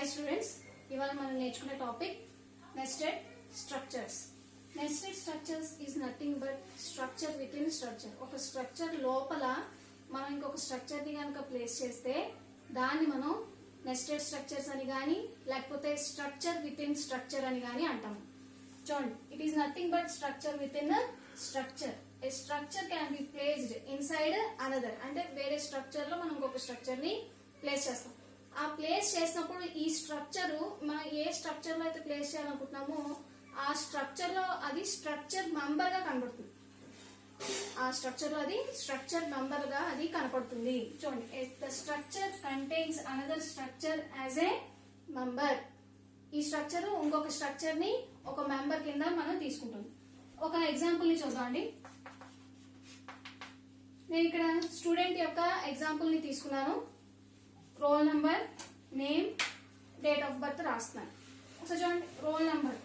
Hi students, ఇవాళ మనం నేర్చుకునే topic nested structures. Nested structures is nothing but structure with in structure. ఒక structure లోపల మనం ఇంకొక స్ట్రక్చర్ ని కనుక ప్లేస్ చేస్తే దాన్ని మనం నెస్టెడ్ స్ట్రక్చర్స్ అని కానీ లేకపోతే స్ట్రక్చర్ విత్ ఇన్ స్ట్రక్చర్ అని కానీ అంటాము. చూడండి, it is nothing but structure with in structure. A structure can be placed inside another. అంటే వేరే స్ట్రక్చర్ లో మనం ఇంకొక స్ట్రక్చర్ ని ప్లేస్ చేస్తాం. ఆ ప్లేస్ చేసినప్పుడు ఈ స్ట్రక్చర్ మనం ఏ స్ట్రక్చర్ లో అయితే ప్లేస్ చేయాలనుకుంటున్నామో ఆ స్ట్రక్చర్ లో అది స్ట్రక్చర్ మెంబర్ గా కనబడుతుంది. ఆ స్ట్రక్చర్ లో అది స్ట్రక్చర్ మెంబర్ గా అది కనపడుతుంది. చూడండి, the structure contains another structure as a member. ఈ స్ట్రక్చర్ ఇంకొక స్ట్రక్చర్ ని ఒక మెంబర్ కింద మనం తీసుకుంటాం. ఒక ఎగ్జాంపుల్ ని చూద్దామండి. నేను ఇక్కడ స్టూడెంట్ యొక్క ఎగ్జాంపుల్ ని తీసుకున్నాను. Roll number, name, date of birth రాస్తున్నాను. ఒకసారి చూడండి, రోల్ నంబర్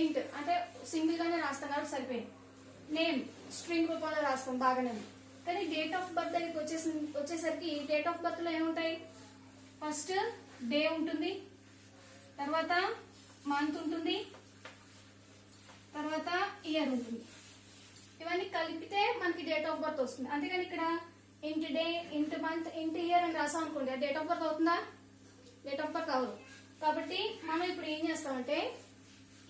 ఇంట్ అంటే సింగిల్ గానే రాస్తాను కాబట్టి సరిపోయింది. నేమ్ స్ట్రింగ్ రూపంలో రాస్తాం, బాగానే ఉంది. కానీ డేట్ ఆఫ్ బర్త్ దగ్గరికి వచ్చేసరికి డేట్ ఆఫ్ బర్త్ లో ఏముంటాయి? ఫస్ట్ డే ఉంటుంది, తర్వాత మంత్ ఉంటుంది, తర్వాత ఇయర్ ఉంటుంది. ఇవన్నీ కలిపితే మనకి డేట్ ఆఫ్ బర్త్ వస్తుంది. అంతేగాని ఇక్కడ ఇంట్ డే, ఇంట్ మంత్, ఇంట్ ఇయర్ అని రాసాం అనుకోండి, డేట్ ఆఫ్ బర్త్ అవుతుందా? డేట్ ఆఫ్ బర్త్ అవ్వదు. కాబట్టి మనం ఇప్పుడు ఏం చేస్తామంటే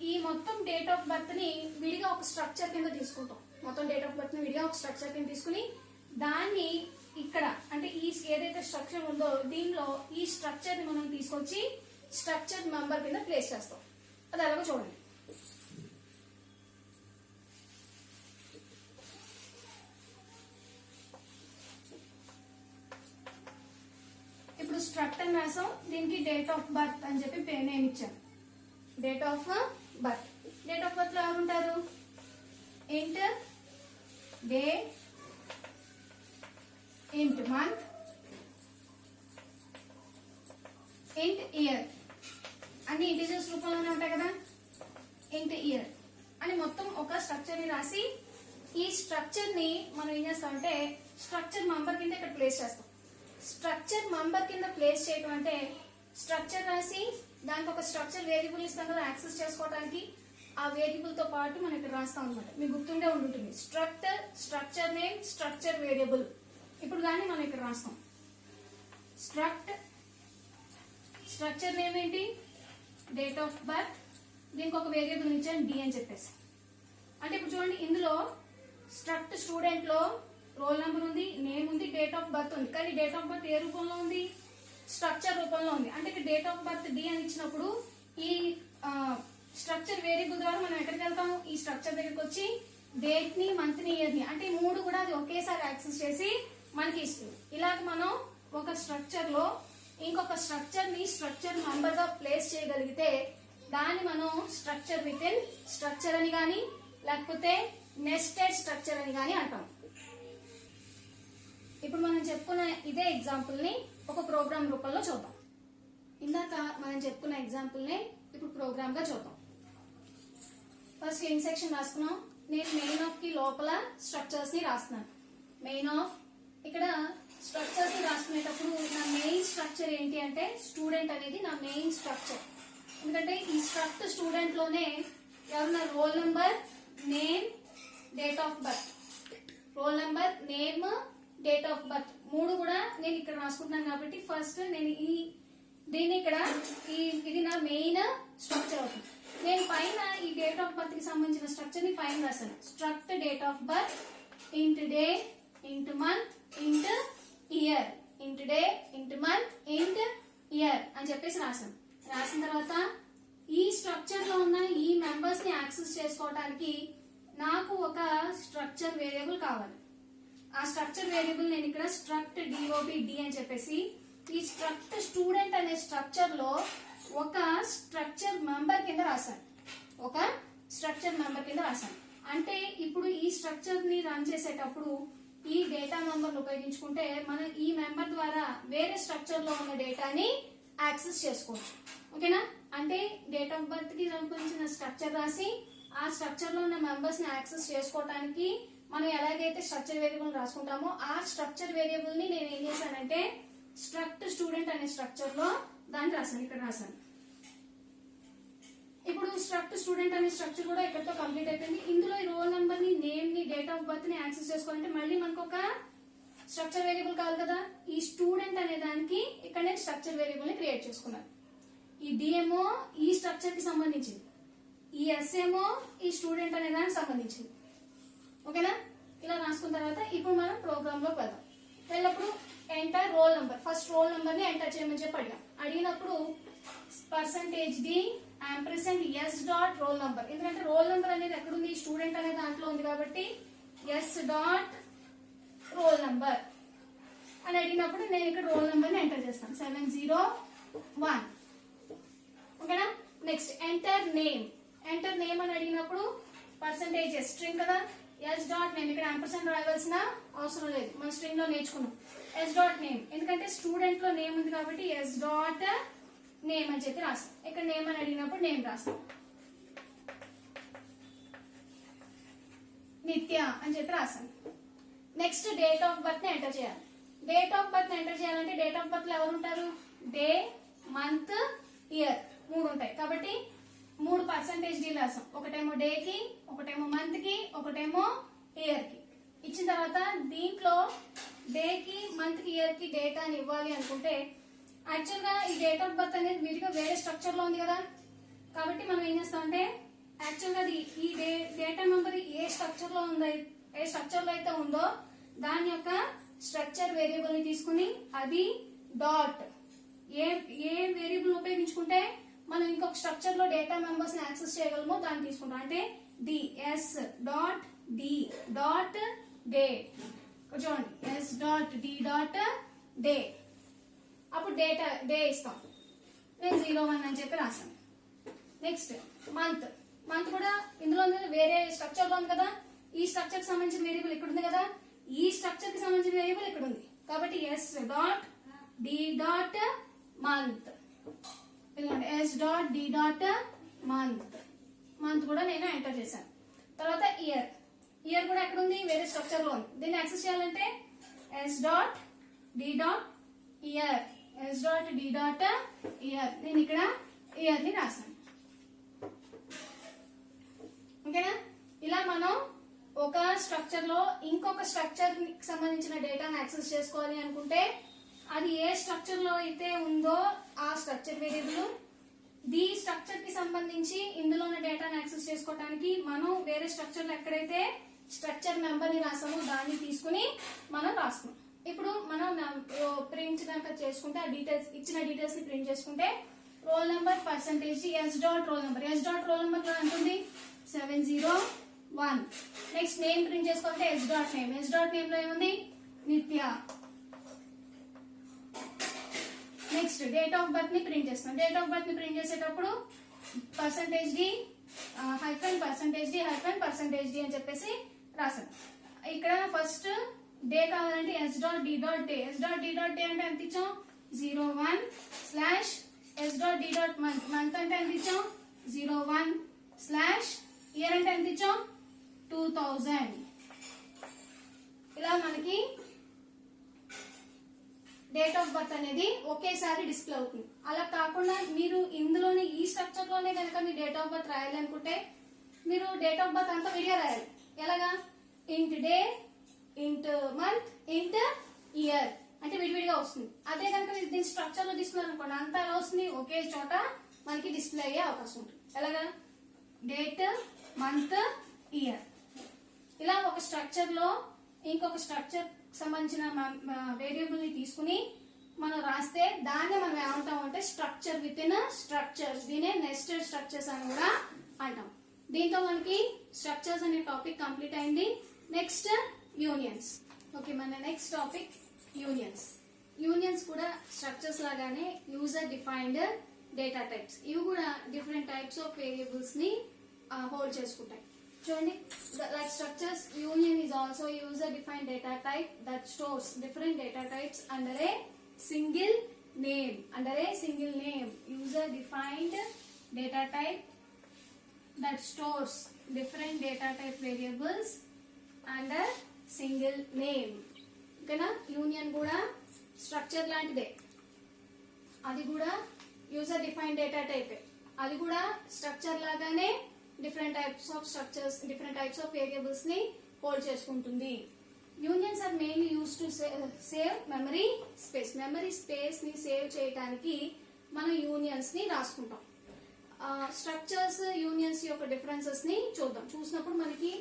ఈ మొత్తం డేట్ ఆఫ్ బర్త్ ని విడిగా ఒక స్ట్రక్చర్ కింద తీసుకుంటాం. మొత్తం డేట్ ఆఫ్ బర్త్ ని విడిగా ఒక స్ట్రక్చర్ కింద తీసుకుని దాన్ని ఇక్కడ అంటే ఈ ఏదైతే స్ట్రక్చర్ ఉందో దీనిలో ఈ స్ట్రక్చర్ ని మనం తీసుకొచ్చి స్ట్రక్చర్ మెంబర్ కింద ప్లేస్ చేస్తాం. అది అలాగే చూడండి. ఇప్పుడు స్ట్రక్ట్ అని రాసాం, దీనికి డేట్ ఆఫ్ బర్త్ అని చెప్పి నేమ్ ఇచ్చాను. Date of birth. Date of birth లో ఎవరు ఉంటారు? ఇంట్ డే, ఇంట్ మంత్, ఇంట్ ఇయర్. అన్ని ఇంటిజర్స్ రూపంలోనే ఉంటాయి కదా. ఇంట్ ఇయర్ అని మొత్తం ఒక స్ట్రక్చర్ ని రాసి ఈ స్ట్రక్చర్ ని మనం ఏం చేస్తామంటే స్ట్రక్చర్ మెంబర్ కింద ఇక్కడ ప్లేస్ చేస్తాం. స్ట్రక్చర్ మెంబర్ కింద ప్లేస్ చేయడం అంటే స్ట్రక్చర్ రాసి దానికి ఒక స్ట్రక్చర్ వేరియబుల్ ఇస్తాం కదా యాక్సెస్ చేసుకోవడానికి. ఆ వేరియబుల్ తో పాటు మనం ఇక్కడ రాస్తాం అనమాట. మీకు గుర్తుండే ఉంటుంది, స్ట్రక్చర్ నేమ్, స్ట్రక్చర్ వేరియబుల్. ఇప్పుడు దాన్ని మనం ఇక్కడ రాస్తాం. స్ట్రక్చర్ నేమ్ ఏంటి? Date of birth. దీనికి ఒక వేరియబుల్ ఇచ్చాను డి అని చెప్పేసి. అంటే ఇప్పుడు చూడండి, ఇందులో స్ట్రక్ట్ స్టూడెంట్ లో రోల్ నెంబర్ ఉంది, నేమ్ ఉంది, డేట్ ఆఫ్ బర్త్ ఉంది. కానీ డేట్ ఆఫ్ బర్త్ ఏ రూపంలో ఉంది? స్ట్రక్చర్ రూపంలో ఉంది. అంటే ఇక్కడ డేట్ ఆఫ్ బర్త్ డి అని ఇచ్చినప్పుడు ఈ స్ట్రక్చర్ వేరియబుల్ ద్వారా మనం ఎక్కడికి వెళ్తాము? ఈ స్ట్రక్చర్ దగ్గరికి వచ్చి డేట్ ని, మంత్ ని, ఇయర్ ని అంటే ఈ మూడు కూడా అది ఒకేసారి యాక్సెస్ చేసి మనకి ఇస్తుంది. ఇలాగ మనం ఒక స్ట్రక్చర్ లో ఇంకొక స్ట్రక్చర్ ని స్ట్రక్చర్ మెంబర్ గా ప్లేస్ చేయగలిగితే దాన్ని మనం స్ట్రక్చర్ విత్ ఇన్ స్ట్రక్చర్ అని గాని లేకపోతే నెస్టెడ్ స్ట్రక్చర్ అని గాని అంటాం. ఇప్పుడు మనం చెప్పుకున్న ఇదే ఎగ్జాంపుల్ ని ఒక ప్రోగ్రామ్ రూపంలో చూద్దాం. ఇందాక మనం చెప్పుకున్న ఎగ్జాంపుల్ ని ఇప్పుడు ప్రోగ్రామ్ గా చూద్దాం. ఫస్ట్ ఇన్ సెక్షన్ రాసుకున్నాం. నేను మెయిన్ ఆఫ్ కి లోపల స్ట్రక్చర్స్ ని రాస్తున్నాను. మెయిన్ ఆఫ్ ఇక్కడ స్ట్రక్చర్స్ ని రాసుకునేటప్పుడు నా మెయిన్ స్ట్రక్చర్ ఏంటి అంటే స్టూడెంట్ అనేది నా మెయిన్ స్ట్రక్చర్. ఎందుకంటే ఈ స్ట్రక్ట్ స్టూడెంట్ లోనే ఎవరన్నా roll number, name, date of birth. Roll number, name, date of birth మూడు కూడా నేను ఇక్కడ రాసుకుంటున్నాను. కాబట్టి ఫస్ట్ నేను దీన్ని ఇక్కడ ఇది నా మెయిన్ స్ట్రక్చర్ అవుతుంది. నేను పైన ఈ డేట్ ఆఫ్ బర్త్ కి సంబంధించిన స్ట్రక్చర్ ని పైన రాశాను. స్ట్రక్ట్ డేట్ ఆఫ్ బర్త్, ఇంట్ డే, ఇంట్ మంత్, ఇంట్ ఇయర్. ఇంట్ డే, ఇంట్ మంత్, ఇంట్ ఇయర్ అని చెప్పేసి రాశాను. రాసిన తర్వాత ఈ స్ట్రక్చర్ లో ఉన్న ఈ మెంబర్స్ ని యాక్సెస్ చేసుకోవడానికి నాకు ఒక స్ట్రక్చర్ వేరియబుల్ కావాలి. ఆ స్ట్రక్చర్ వేరియబుల్ నేను ఇక్కడ స్ట్రక్ట్ DOBD అని చెప్పేసి ఈ స్ట్రక్ట్ స్టూడెంట్ అనే స్ట్రక్చర్ లో ఒక స్ట్రక్చర్ మెంబర్ కింద రాశాను. ఒక స్ట్రక్చర్ మెంబర్ కింద రాశాను. అంటే ఇప్పుడు ఈ స్ట్రక్చర్ ని రన్ చేసేటప్పుడు ఈ డేటా మెంబర్ ఉపయోగించుకుంటే మనం ఈ మెంబర్ ద్వారా వేరే స్ట్రక్చర్ లో ఉన్న డేటాని యాక్సెస్ చేసుకోవచ్చు. ఓకేనా? అంటే డేట్ ఆఫ్ బర్త్ కి సంబంధించిన స్ట్రక్చర్ రాసి ఆ స్ట్రక్చర్ లో ఉన్న మెంబర్స్ ని యాక్సెస్ చేసుకోవడానికి మనం ఎలాగైతే స్ట్రక్చర్ వేరియబుల్ రాసుకుంటామో ఆ స్ట్రక్చర్ వేరియబుల్ ని నేను ఏం చేశానంటే స్ట్రక్ట్ స్టూడెంట్ అనే స్ట్రక్చర్ లో దాన్ని రాశాను. ఇక్కడ రాశాను. ఇప్పుడు స్ట్రక్ట్ స్టూడెంట్ అనే స్ట్రక్చర్ కూడా ఇక్కడతో కంప్లీట్ అయిపోయింది. ఇందులో ఈ రోల్ నెంబర్ ని, నేమ్ ని, డేట్ ఆఫ్ బర్త్ ని యాక్సెస్ చేసుకోవాలంటే మళ్ళీ మనకు ఒక స్ట్రక్చర్ వేరియబుల్ కావాలి కదా. ఈ స్టూడెంట్ అనే దానికి ఇక్కడ నేను స్ట్రక్చర్ వేరియబుల్ ని క్రియేట్ చేసుకున్నాను. ఈ డి ఏమో ఈ స్ట్రక్చర్ కి సంబంధించింది, ఈ ఎస్ ఏమో ఈ స్టూడెంట్ అనే దానికి సంబంధించింది. ఓకేనా? ఇలా రాసుకున్న తర్వాత ఇప్పుడు మనం ప్రోగ్రామ్ లోకి వెళ్దాం. వెళ్ళినప్పుడు enter roll number, first roll number ని ఎంటర్ చేయమని చెప్పి అడిగినప్పుడు %d ampersand yes dot roll number, ఎందుకంటే రోల్ నెంబర్ అనేది ఎక్కడుంది, స్టూడెంట్ అనే దాంట్లో ఉంది కాబట్టి ఎస్ డాట్ రోల్ నెంబర్ అని అడిగినప్పుడు నేను ఇక్కడ రోల్ నెంబర్ ని ఎంటర్ చేస్తాను 701. ఓకేనా? Next enter name, enter name అని అడిగినప్పుడు పర్సంటేజ్ స్ట్రింగ్ కదా, ఎస్ డాట్ నేమ్, ఇక్కడ యాంపర్సెంట్ రాయవలసిన అవసరం లేదు, మన స్ట్రింగ్ లో నేర్చుకున్నాం. ఎస్ డాట్ నేమ్, ఎందుకంటే స్టూడెంట్ లో నేమ్ ఉంది కాబట్టి ఎస్ డాట్ నేమ్ అని చెప్పి రాస్తాం. ఇక్కడ నేమ్ అని అడిగినప్పుడు నేమ్ రాస్తాం, నిత్య అని చెప్పి రాస్తాం. నెక్స్ట్ డేట్ ఆఫ్ బర్త్ ని ఎంటర్ చేయాలి. డేట్ ఆఫ్ బర్త్ ఎంటర్ చేయాలంటే డేట్ ఆఫ్ బర్త్ లో ఎవరు ఉంటారు, డే, మంత్, ఇయర్ 3 ఉంటాయి కాబట్టి 3 % డీల్ రాస్తాం. ఒకటేమో డే కి, ఒకటేమో మంత్ కి, ఒకటేమో ఇయర్ కి. ఇచ్చిన తర్వాత దీంట్లో డే కి, మంత్ కి, ఇయర్ కి డేటాని ఇవ్వాలి అనుకుంటే యాక్చువల్ గా ఈ డేట్ ఆఫ్ బర్త్ అనేది విడిగా వేరే స్ట్రక్చర్ లో ఉంది కదా, కాబట్టి మనం ఏం చేస్తాం అంటే యాక్చువల్ గా ఈ డేటా మెంబర్ ఏ స్ట్రక్చర్ లో ఉందో, ఏ స్ట్రక్చర్ లో అయితే ఉందో దాని యొక్క స్ట్రక్చర్ వేరియబుల్ ని తీసుకుని అది డాట్ ఏ వేరియబుల్ ఉపయోగించుకుంటే మనం ఇంకొక స్ట్రక్చర్ లో డేటా మెంబర్స్ ని యాక్సెస్ చేయగలమో దాన్ని తీసుకుంటాం. అంటే DS dot D dot day, చూడండి S dot D dot day, అప్పుడు డేటా డే ఇస్తాం. నేను 01 అని చెప్పి రాసాను. నెక్స్ట్ మంత్, మంత్ కూడా ఇందులో వేరే స్ట్రక్చర్ లో ఉంది కదా, ఈ స్ట్రక్చర్ కి సంబంధించిన వేరియబుల్ ఇక్కడ ఉంది కదా, ఈ స్ట్రక్చర్ కి సంబంధించిన వేరియబుల్ ఇక్కడ ఉంది కాబట్టి S dot D dot month, S dot D dot month, month కూడా నేను ఎంటర్ చేశాను. తర్వాత ఇయర్, ఇయర్ కూడా ఎక్కడ ఉంది, వేరే స్ట్రక్చర్ లో ఉంది. దీన్ని యాక్సెస్ చేయాలంటే S dot D dot year, S dot D dot year, నేను ఇక్కడ ఇయర్ ని రాశాను. ఓకేనా? ఇలా మనం ఒక స్ట్రక్చర్ లో ఇంకొక స్ట్రక్చర్ కి సంబంధించిన డేటాను యాక్సెస్ చేసుకోవాలి అనుకుంటే అది ఏ స్ట్రక్చర్ లో అయితే ఉందో ఆ స్ట్రక్చర్ వేరియబుల్, ది స్ట్రక్చర్ కి సంబంధించి ఇందులో ఉన్న డేటాను యాక్సెస్ చేసుకోవడానికి మనం వేరే స్ట్రక్చర్ లో ఎక్కడైతే స్ట్రక్చర్ మెంబర్ ని రాసామో దాన్ని తీసుకుని మనం రాస్తాం. ఇప్పుడు మనం ప్రింట్ కనుక చేసుకుంటే ఆ డీటెయిల్స్, ఇచ్చిన డీటెయిల్స్ ని ప్రింట్ చేసుకుంటే roll number percentage S dot roll number, S dot roll number లో ఉంటుంది 701. నెక్స్ట్ నేమ్ ప్రింట్ చేసుకోవాలంటే S dot name, S dot name లో ఏముంది, Nitya. Next date of birth ని ప్రింట్ చేస్తాం. డేట్ ఆఫ్ బర్త్ ని ప్రింట్ చేసేటప్పుడు percentage D hyphen percentage D అని చెప్పేసి రాసాం. ఇక్కడ ఫస్ట్ డే కావాలంటే S dot D dot day, S dot D dot day అంటే ఎంత ఇచ్చాం 01 slash S dot D dot month, month అంటే ఎంత ఇచ్చాం 01 స్లాష్ ఇయర్ అంటే ఎంత ఇచ్చాం 2000. ఇలా మనకి డేట్ ఆఫ్ బర్త్ అనేది ఒకేసారి డిస్ప్లే అవుతుంది. అలా కాకుండా మీరు ఇందులోనే ఈ స్ట్రక్చర్ లోనే కనుక మీరు డేట్ ఆఫ్ బర్త్ రాయాలి అనుకుంటే మీరు డేట్ ఆఫ్ బర్త్ అంతా విడిగా రాయాలి. ఎలాగా, ఇంట్ డే, ఇంట్ మంత్, ఇంట్ ఇయర్ అంటే విడివిడిగా వస్తుంది. అదే కనుక మీరు దీని స్ట్రక్చర్ లో తీసుకున్నారు అనుకోండి అంతా ఎలా వస్తుంది, ఒకే చోట మనకి డిస్ప్లే అయ్యే అవకాశం ఉంటుంది. ఎలాగా, డేట్, మంత్, ఇయర్. ఇలా ఒక స్ట్రక్చర్ లో ఇంకొక స్ట్రక్చర్ సంబంధించిన వేరియబుల్ ని తీసుకుని మనం రాస్తే దాన్ని మనం ఏమంటాం అంటే స్ట్రక్చర్ విత్ ఇన్ స్ట్రక్చర్స్, దీనే నెస్టెడ్ స్ట్రక్చర్స్ అని కూడా అంటాం. దీంతో మనకి స్ట్రక్చర్స్ అనే టాపిక్ కంప్లీట్ అయింది. Next unions. ఓకే, మన నెక్స్ట్ టాపిక్ యూనియన్స్. యూనియన్స్ కూడా స్ట్రక్చర్స్ లాగానే యూజర్ డిఫైన్డ్ డేటా టైప్స్. ఇవి కూడా డిఫరెంట్ టైప్స్ ఆఫ్ వేరియబుల్స్ ని హోల్డ్ చేసుకుంటాయి. చూడండి, like structures, union is also user defined data type that stores different data types under a single name. Under a single name, user defined data type that stores different data type variables under single name. ఓకేనా? Union కూడా structure లాంటిదే, అది కూడా user defined data type. అది కూడా structure లాగానే different types of structures, different types of variables ని hold చేసుకుంటుంది. Unions are mainly use to save memory space. Memory space ని సేవ్ చేయడానికి మనం యూనియన్స్ ని రాసుకుంటాం. స్ట్రక్చర్స్, యూనియన్స్ యొక్క డిఫరెన్సెస్ ని చూద్దాం. చూసినప్పుడు మనకి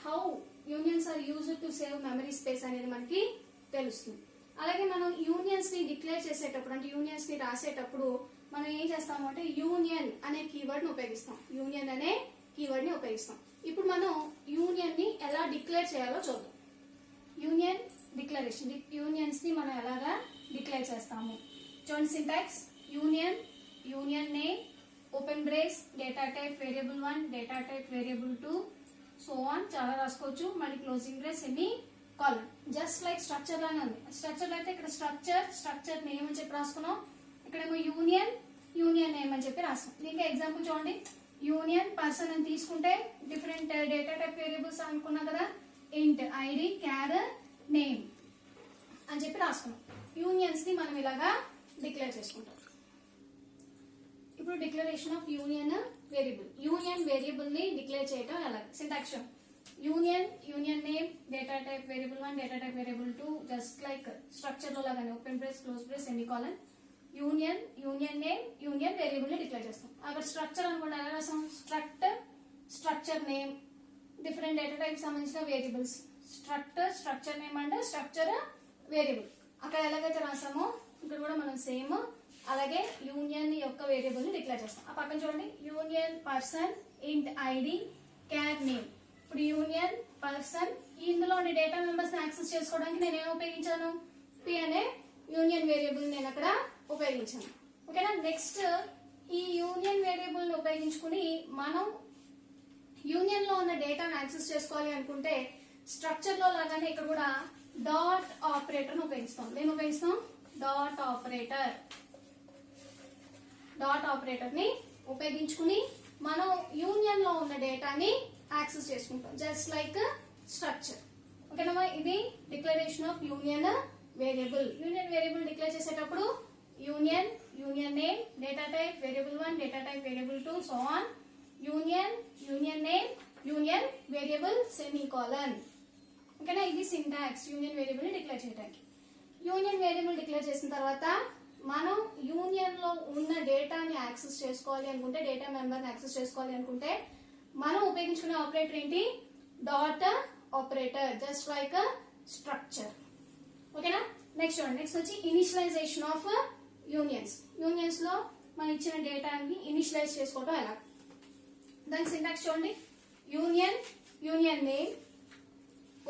how unions are used to save memory space అనేది మనకి తెలుస్తుంది. అలాగే మనం యూనియన్స్ ని డిక్లేర్ చేసేటప్పుడు, అంటే యూనియన్స్ ని రాసేటప్పుడు మనం ఏం చేస్తాము అంటే యూనియన్ అనే కీవర్డ్ ని ఉపయోగిస్తాం. యూనియన్ అనే కీవర్డ్ ని ఉపయోగిస్తాం. ఇప్పుడు మనం యూనియన్ ని ఎలా డిక్లేర్ చేయాలో చూద్దాం. యూనియన్ డిక్లరేషన్, యూనియన్స్ ని మనం ఎలాగా డిక్లేర్ చేస్తాము చూడండి. Syntax union, union name, open brace, data type variable 1, data type variable 2, so on చాలా రాసుకోవచ్చు. మళ్ళీ closing brace, semi colon. Just like structure లానే ఉంది. స్ట్రక్చర్ అయితే ఇక్కడ స్ట్రక్చర్ నేమ్ అని చెప్పి రాసుకున్నాం. ఇక్కడేమో యూనియన్ నేమ్ అని చెప్పి రాస్తాం. దీనికి ఎగ్జాంపుల్ చూడండి. యూనియన్ పర్సన్ అని తీసుకుంటే డిఫరెంట్ డేటా టైప్ వేరియబుల్స్ అనుకున్నాం కదా, ఇంట్, ఐడి, క్యార్, నేమ్ అని చెప్పి రాసుకున్నాం. యూనియన్స్ ని మనం ఇలాగా డిక్లేర్ చేసుకుంటాం. ఇప్పుడు declaration of union variable. Union variable ని డిక్లేర్ చేయడం ఎలా? Syntax union name, data type variable 1, data type variable 2, just like structure లో లాగానే open brace, close brace, semicolon. Union name, union variable ని డిక్లేర్ చేస్తాం. అక్కడ స్ట్రక్చర్ అనుకోండి, ఎలా రాసాం? Structure name, different data type సంబంధించిన variables, structure name and structure variable. అక్కడ ఎలాగైతే రాసామో ఇక్కడ కూడా మనం సేమ్ అలాగే యూనియన్ యొక్క వేరియబుల్ ని డిక్లేర్ చేస్తాం. ఆ పక్కన చూడండి, union person, int, ID, char, name. ఇప్పుడు యూనియన్ పర్సన్, ఇందులో ఉండే డేటా మెంబర్స్ ని యాక్సెస్ చేసుకోవడానికి నేను ఏమి ఉపయోగించాను? పి అనే యూనియన్ వేరియబుల్ నేను అక్కడ ఉపయోగించాను. ఓకేనా. నెక్స్ట్ ఈ యూనియన్ వేరియబుల్ ని ఉపయోగించుకుని మనం యూనియన్ లో ఉన్న డేటాను యాక్సెస్ చేసుకోవాలి అనుకుంటే స్ట్రక్చర్ లో లాగానే ఇక్కడ కూడా డాట్ ఆపరేటర్ ని ఉపయోగిస్తాం. నేను ఉపయోగిస్తాం డాట్ ఆపరేటర్ ని ఉపయోగించుకుని మనం యూనియన్ లో ఉన్న డేటాని యాక్సెస్ చేసుకుంటాం. Just like structure. ఓకేనా. ఇది declaration of union variable. Union variable declare చేసేటప్పుడు union name, data type variable 1, data type variable 2, so on. Union name, union variable, semicolon. ఓకేనా. ఇది సింటాక్స్ యూనియన్ వేరియబుల్ ని డిక్లేర్ చేయడానికి. యూనియన్ వేరియబుల్ డిక్లేర్ చేసిన తర్వాత మనం యూనియన్ లో ఉన్న డేటాని యాక్సెస్ చేసుకోవాలి అనుకుంటే, డేటా మెంబర్ ని యాక్సెస్ చేసుకోవాలి అనుకుంటే మనం ఉపయోగించుకునే ఆపరేటర్ ఏంటి? Dot operator, just like structure. ఓకేనా. నెక్స్ట్ వచ్చి ఇనిషియలైజేషన్ ఆఫ్ యూనియన్స్. యూనియన్స్ లో మనం ఇచ్చిన డేటాని ఇనిషియలైజ్ చేసుకోవడం ఎలా? దాని సింటాక్స్ చూడండి. Union name,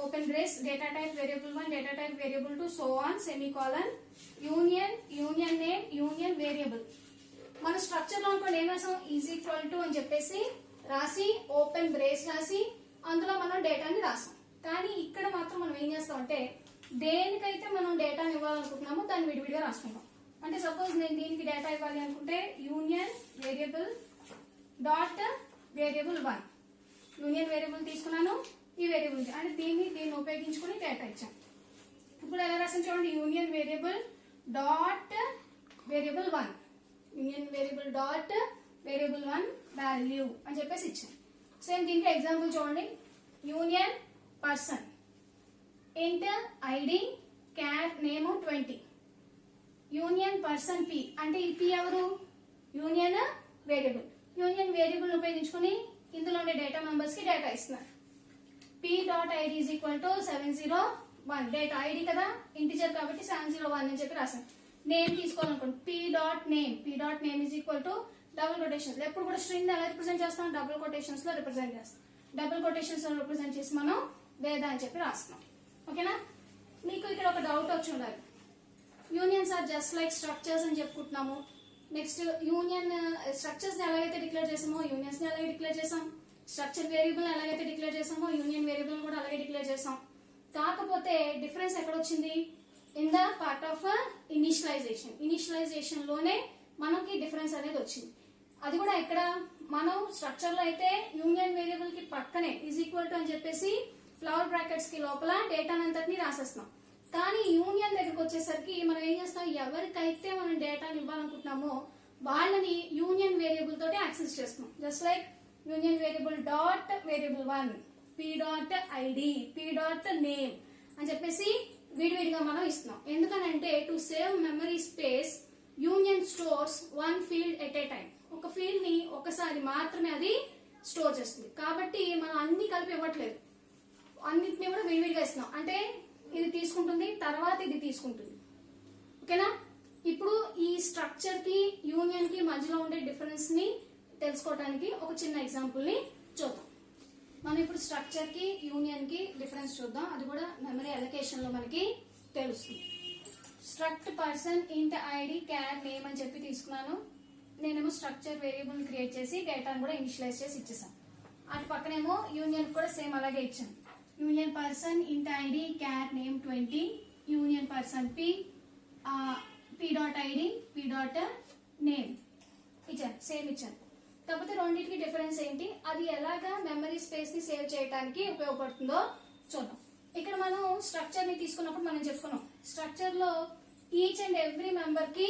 open brace, data type variable 1, data type variable 2, so on, semicolon. Union name, union variable. మన స్ట్రక్చర్ లో అనుకోండి ఏం రాసాం? ఈజ్ ఈక్వల్ టు అని చెప్పేసి రాసి ఓపెన్ బ్రేస్ రాసి అందులో మనం డేటాని రాసాం. కానీ ఇక్కడ మాత్రం మనం ఏం చేస్తాం అంటే దేనికైతే మనం డేటాని ఇవ్వాలనుకుంటున్నామో దాన్ని విడివిడిగా రాసుకుంటాం. అంటే సపోజ్ నేను దీనికి డేటా ఇవ్వాలి అనుకుంటే union variable dot variable 1, union variable తీసుకున్నాను, ఈ వేరియబుల్ అంటే దీన్ని ఉపయోగించుకుని డేటా ఇచ్చాను. ఇప్పుడు ఎలా రాసాను చూడండి. Union variable dot variable 1, union variable dot variable 1 value అని చెప్పేసి ఇచ్చాను. సేమ్ దీనికి ఎగ్జాంపుల్ చూడండి. Union person, int, ID, char, name 20. Union person P అంటే ఈ పి ఎవరు? Union variable. యూనియన్ వేరియబుల్ ఉపయోగించుకుని ఇందులో ఉండే డేటా మెంబర్స్ కి డేటా ఇస్తున్నారు. P dot ID is equal to 701. Data ID కదా, ఇంటిజర్ కాబట్టి 701 అని చెప్పి రాశాను. నేమ్ తీసుకోవాలనుకోండి, P dot name is equal to double quotations. ఎప్పుడు కూడా స్ట్రింగ్ ఎలా రిప్రజెంట్ చేస్తాం? డబుల్ కొటేషన్స్ లో రిప్రజెంట్ చేస్తాం. డబుల్ కొటేషన్స్ లో రిప్రజెంట్ చేసి మనం వేద అని చెప్పి రాస్తున్నాం. ఓకేనా. మీకు ఇక్కడ ఒక డౌట్ వచ్చి ఉండాలి. Unions are just like structures అని చెప్పుకుంటున్నాము. నెక్స్ట్ యూనియన్ స్ట్రక్చర్స్ ని ఎలాగైతే డిక్లేర్ చేసామో యూనియన్స్ ని అలాగే డిక్లేర్ చేసాం. స్ట్రక్చర్ వేరియబుల్ ఎలాగైతే డిక్లేర్ చేసామో యూనియన్ వేరియబుల్ కూడా అలాగే డిక్లేర్ చేసాం. కాకపోతే డిఫరెన్స్ ఎక్కడ వచ్చింది? In the part of initialization లోనే మనకి డిఫరెన్స్ అనేది వచ్చింది. అది కూడా ఎక్కడ? మనం స్ట్రక్చర్ లో అయితే యూనియన్ వేరియబుల్ కి పక్కనే ఈజ్ ఈక్వల్ టు అని చెప్పేసి ఫ్లవర్ బ్రాకెట్స్ కి లోపల డేటాను అంతటిని రాసేస్తున్నాం. కానీ యూనియన్ దగ్గరకు వచ్చేసరికి మనం ఏం చేస్తాం? ఎవరికైతే మనం డేటాను ఇవ్వాలనుకుంటున్నామో వాళ్ళని యూనియన్ వేరియబుల్ తోటి యాక్సెస్ చేస్తున్నాం. Just like union variable dot variable 1 p dot ID p dot name అని చెప్పేసి విడివిడిగా మనం ఇస్తున్నాం. ఎందుకనంటే to save memory space union stores one field at a time. ఒక ఫీల్డ్ ని ఒకసారి మాత్రమే అది స్టోర్ చేస్తుంది. కాబట్టి మనం అన్ని కలిపి ఇవ్వట్లేదు, అన్నిటిని కూడా విడివిడిగా ఇస్తున్నాం. అంటే ఇది తీసుకుంటుంది, తర్వాత ఇది తీసుకుంటుంది. ఓకేనా? ఇప్పుడు ఈ స్ట్రక్చర్ కి యూనియన్ కి మధ్యలో ఉండే డిఫరెన్స్ ని తెలుసుకోవడానికి ఒక చిన్న ఎగ్జాంపుల్ ని చూద్దాం. మనం ఇప్పుడు స్ట్రక్చర్ కి యూనియన్ కి డిఫరెన్స్ చూద్దాం. అది కూడా మెమరీ అలొకేషన్ లో మనకి తెలుస్తుంది. Struct person int ID char name అని చెప్పి తీసుకున్నాను. నేనేమో స్ట్రక్చర్ వేరియబుల్ క్రియేట్ చేసి డేటాను కూడా ఇనిషియలైజ్ చేసి ఇచ్చేసాను. అటు పక్కనేమో యూనియన్ కూడా సేమ్ అలాగే ఇచ్చాను. Union person int ID char name 20 union person p dot ID p dot name ఇచ్చాను, సేమ్ ఇచ్చాను. కాకపోతే రెండింటికి డిఫరెన్స్ ఏంటి, అది ఎలాగా మెమరీ స్పేస్ ని సేవ్ చేయడానికి ఉపయోగపడుతుందో చూద్దాం. ఇక్కడ మనం స్ట్రక్చర్ ని తీసుకున్నప్పుడు మనం చెప్పుకున్నాం, స్ట్రక్చర్ లో ఈచ్ అండ్ ఎవ్రీ మెంబర్ కి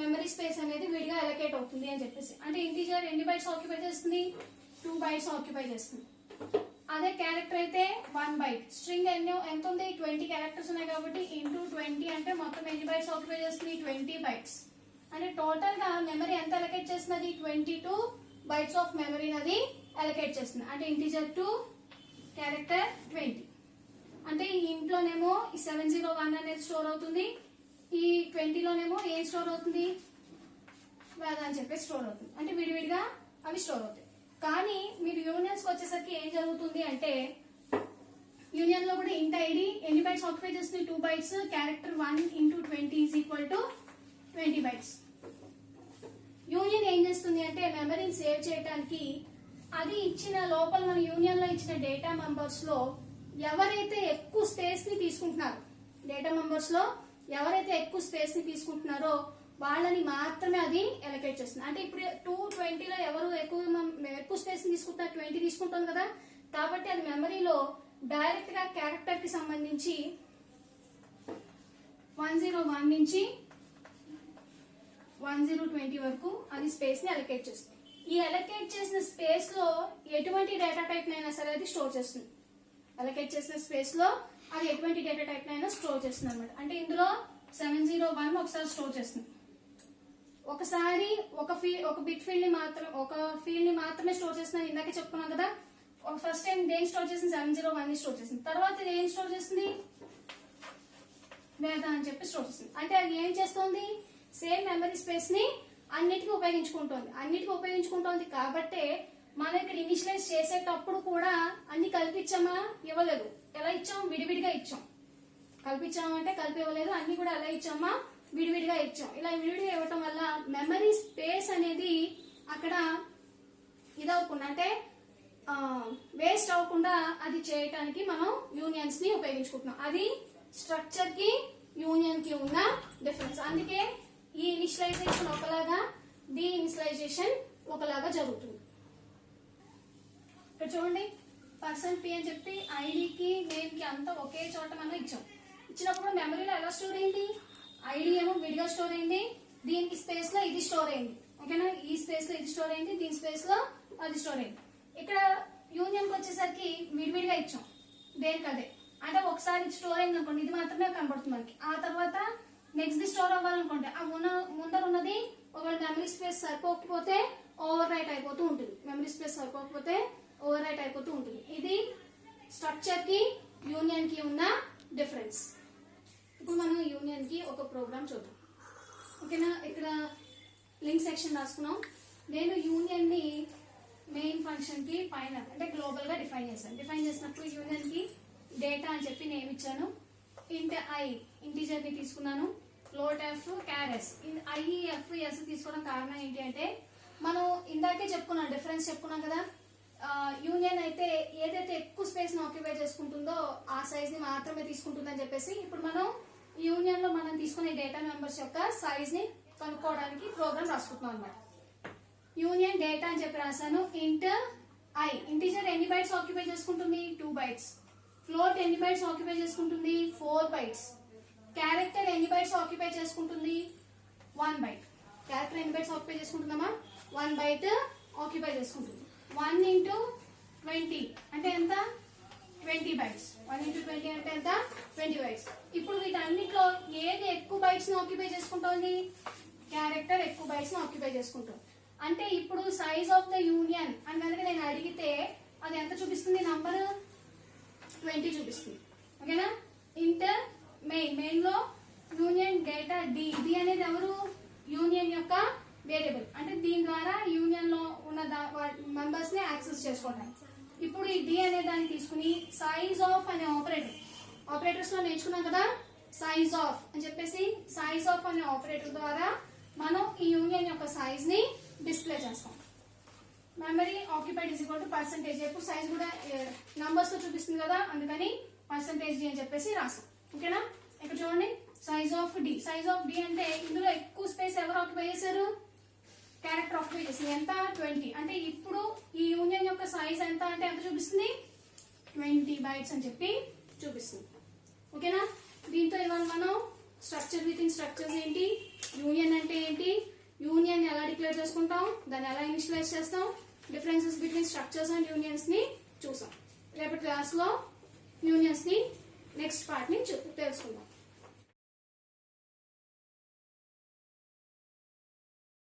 మెమరీ స్పేస్ అనేది విడిగా అలొకేట్ అవుతుంది అని చెప్పేసి. అంటే ఇంటీజర్ ఎన్ని బైట్స్ ఆక్యుపై చేస్తుంది, 2 బైట్స్ ఆక్యుపై చేస్తుంది. అదే క్యారెక్టర్ అయితే 1 బైట్. స్ట్రింగ్ ఎంత ఉంది, 20 క్యారెక్టర్స్ ఉన్నాయి కాబట్టి ఇంటూ 20 అంటే మొత్తం ఎన్ని బైట్స్ ఆక్యుపై చేస్తుంది, 20 బైట్స్. అంటే టోటల్ గా మెమరీ ఎంత అలొకేట్ చేస్తుంది, 22 బైట్స్ ఆఫ్ మెమరీ అది అలొకేట్ చేస్తుంది. అంటే ఇంటీజర్ 2 క్యారెక్టర్ 20. అంటే ఈ ఇంట్లోనేమో ఈ 701 అనేది స్టోర్ అవుతుంది, ఈ 20 లోనేమో ఏం స్టోర్ అవుతుంది, వేద అని చెప్పి స్టోర్ అవుతుంది. అంటే విడివిడిగా అవి స్టోర్ అవుతాయి. కానీ మీరు యూనియన్స్ కి వచ్చేసరికి ఏం జరుగుతుంది అంటే, యూనియన్ లో కూడా ఇంట్ ఐడి ఎన్ని బైట్స్ ఆక్యుపై చేస్తుంది, 2 bytes. Character 1 into 20 is equal to 20 bytes. Union ఏం చేస్తుంది అంటే మెమరీని సేవ్ చేయడానికి అది ఇచ్చిన లోపల మన యూనియన్ లో ఇచ్చిన డేటా మెంబర్స్ లో ఎవరైతే ఎక్కువ స్పేస్ ని తీసుకుంటున్నారో, డేటా మెంబర్స్ లో ఎవరైతే ఎక్కువ స్పేస్ ని తీసుకుంటున్నారో వాళ్ళని మాత్రమే అది అలొకేట్ చేస్తుంది. అంటే ఇప్పుడు 220 లో ఎవరు ఎక్కువ స్పేస్ ని తీసుకుంటున్నారు, 20 తీసుకుంటాం కదా. కాబట్టి అది మెమరీలో డైరెక్ట్ గా క్యారెక్టర్ కి సంబంధించి 101 నుంచి 1020 వరకు అది స్పేస్ ని అలొకేట్ చేస్తుంది. ఈ అలొకేట్ చేసిన స్పేస్ లో ఎటువంటి డేటా టైప్ నైనా సరే అది స్టోర్ చేస్తుంది. అలొకేట్ చేసిన స్పేస్ లో అది ఎటువంటి డేటా టైప్ నైనా స్టోర్ చేస్తుంది అనమాట. అంటే ఇందులో 701 ఒకసారి స్టోర్ చేస్తుంది, ఒకసారి ఒక బిట్ ఫీల్డ్ ని మాత్రమే స్టోర్ చేస్తుంది. ఇందాకే చెప్పుకున్నాం కదా, ఫస్ట్ టైం దేని స్టోర్ చేసింది, 701 ని స్టోర్ చేసింది. తర్వాత ఇది ఏం స్టోర్ చేస్తుంది, వేద అని చెప్పి స్టోర్ చేస్తుంది. అంటే అది ఏం చేస్తుంది, సేమ్ మెమరీ స్పేస్ ని అన్నిటికీ ఉపయోగించుకుంటోంది. కాబట్టే మనం ఇక్కడ ఇనిషియలైజ్ చేసేటప్పుడు కూడా అన్ని కల్పించామా, ఇవ్వలేదు. ఎలా ఇచ్చాం, విడివిడిగా ఇచ్చాం. కల్పించామంటే కలిపి ఇవ్వలేదు, అన్ని కూడా ఎలా ఇచ్చామా, విడివిడిగా ఇచ్చాం. ఇలా విడివిడిగా ఇవ్వటం వల్ల మెమరీ స్పేస్ అనేది అక్కడ ఇదవకుండా, అంటే వేస్ట్ అవ్వకుండా అది చేయటానికి మనం యూనియన్స్ ని ఉపయోగించుకుంటున్నాం. అది స్ట్రక్చర్ కి యూనియన్ కి ఉన్న డిఫరెన్స్. అందుకే ఈ ఇనిషియలైజేషన్ ఒకలాగా, డి ఇనిషియలైజేషన్ ఒకలాగా జరుగుతుంది. ఇక్కడ చూడండి, పర్సన్ పి అని చెప్పి ఐడికి నేమ్ కి అంతా ఒకే చోట మనం ఇచ్చినప్పుడు మెమరీలో ఎలా స్టోర్ అయింది, ఐడి ఏమో విడిగా స్టోర్ అయింది, దీనికి స్పేస్ లో ఇది స్టోర్ అయింది. ఓకేనా, ఈ స్పేస్ లో ఇది స్టోర్ అయింది, దీని స్పేస్ లో అది స్టోర్ అయింది. ఇక్కడ యూనియన్ కి వచ్చేసరికి విడివిడిగా ఇచ్చాం, దేనికి అదే. అంటే ఒకసారి స్టోర్ అయింది అనుకోండి, ఇది మాత్రమే కనబడుతుంది మనకి. ఆ తర్వాత నెక్స్ట్ ది స్టోర్ అవ్వాలనుకోండి, ఆ ముందర ఉన్నది ఒకవేళ మెమరీ స్పేస్ సరిపోకపోతే ఓవర్ రైట్ అయిపోతూ ఉంటుంది. ఇది స్ట్రక్చర్ కి యూనియన్ కి ఉన్న డిఫరెన్స్. ఇప్పుడు మనం యూనియన్ కి ఒక ప్రోగ్రామ్ చూద్దాం. ఓకేనా, ఇక్కడ లింక్ సెక్షన్ రాసుకున్నాం. నేను యూనియన్ ని మెయిన్ ఫంక్షన్ కి పైన అంటే గ్లోబల్ గా డిఫైన్ చేసినప్పుడు యూనియన్ కి డేటా అని చెప్పి నేమ్ ఇచ్చాను. ఇంట్ ఐ ఇంటీజర్ ని తీసుకున్నాను, ఫ్లోట్ ఎఫ్ క్యార్ ఎస్. ఐఎఫ్ఎస్ తీసుకోవడం కారణం ఏంటి అంటే, మనం ఇందాకే డిఫరెన్స్ చెప్పుకున్నాం కదా. యూనియన్ అయితే ఏదైతే ఎక్కువ స్పేస్ ని ఆక్యుపై చేసుకుంటుందో ఆ సైజ్ ని మాత్రమే తీసుకుంటుందని చెప్పేసి, ఇప్పుడు మనం యూనియన్ లో మనం తీసుకునే డేటా మెంబర్స్ యొక్క సైజ్ ని కనుక్కోవడానికి ప్రోగ్రామ్ రాసుకుంటున్నాం అనమాట. యూనియన్ డేటా అని చెప్పి రాశాను. ఇంట్ ఐ ఇంటీజర్ ఎన్ని బైట్స్ ఆక్యుపై చేసుకుంటుంది, 2 బైట్స్. ఫ్లోట్ ఎన్ని బైట్స్ ఆక్యుపై చేసుకుంటుంది, 4 బైట్స్. క్యారెక్టర్ ఎన్ని బైట్స్ ఆక్యుపై చేసుకుంటుంది, 1 బైట్. క్యారెక్టర్ ఎన్ని బైట్స్ ఆక్యుపై చేసుకుంటుందమ్మా 1 బైట్ ఆక్యుపై చేసుకుంటుంది 1 ఇంటూ 20 అంటే ఎంత 20 బైట్స్ 1 ఇంటూ 20 అంటే ఎంత 20 బైట్స్ ఇప్పుడు వీటన్నిటిలో ఏది ఎక్కువ బైట్స్ ని ఆక్యుపై చేసుకుంటోంది క్యారెక్టర్ ఎక్కువ బైట్స్ ని ఆక్యుపై చేసుకుంటాం అంటే ఇప్పుడు సైజ్ ఆఫ్ ద యూనియన్ అని కనుక నేను అడిగితే అది ఎంత చూపిస్తుంది నంబర్ 20 చూపిస్తుంది ఓకేనా ఇంటర్ మెయిన్ లో యూనియన్ డేటా డి అనేది ఎవరు యూనియన్ యొక్క వేరియబుల్ అంటే దీని ద్వారా యూనియన్ లో ఉన్న మెంబర్స్ ని యాక్సెస్ చేసుకోవడం ఇప్పుడు ఈ డి అనే దాన్ని తీసుకుని సైజ్ ఆఫ్ అనే ఆపరేటర్స్ లో నేర్చుకున్నాం కదా సైజ్ ఆఫ్ అని చెప్పేసి సైజ్ ఆఫ్ అనే ఆపరేటర్ ద్వారా మనం ఈ యూనియన్ యొక్క సైజ్ ని డిస్ప్లే చేస్తాం memory occupied is equal to percentage ఎప్పుడు సైజ్ కూడా నంబర్స్ లో చూపిస్తుంది కదా అందుకని పర్సెంటేజ్ డి అని చెప్పేసి రాస్తాం ఓకేనా ఇక్కడ చూడండి సైజ్ ఆఫ్ డి అంటే ఇందులో ఎక్కువ స్పేస్ ఎవరు ఆక్యుపై చేశారు క్యారెక్టర్ ఆక్యుపై చేసింది ఎంత 20 అంటే ఇప్పుడు ఈ యూనియన్ యొక్క సైజ్ ఎంత అంటే ఎంత చూపిస్తుంది 20 బైట్స్ అని చెప్పి చూపిస్తుంది ఓకేనా దీంతో ఇవాళ మనం స్ట్రక్చర్ విత్ ఇన్ స్ట్రక్చర్స్ ఏంటి యూనియన్ అంటే ఏంటి యూనియన్ ఎలా డిక్లేర్ చేసుకుంటాం దాన్ని ఎలా ఇనిషియలైజ్ చేస్తాం differences between structures and unions ని చూసాం రేపటి క్లాస్ లో యూనియన్స్ ని నెక్స్ట్ పార్ట్ ని తెలుసుకుందాం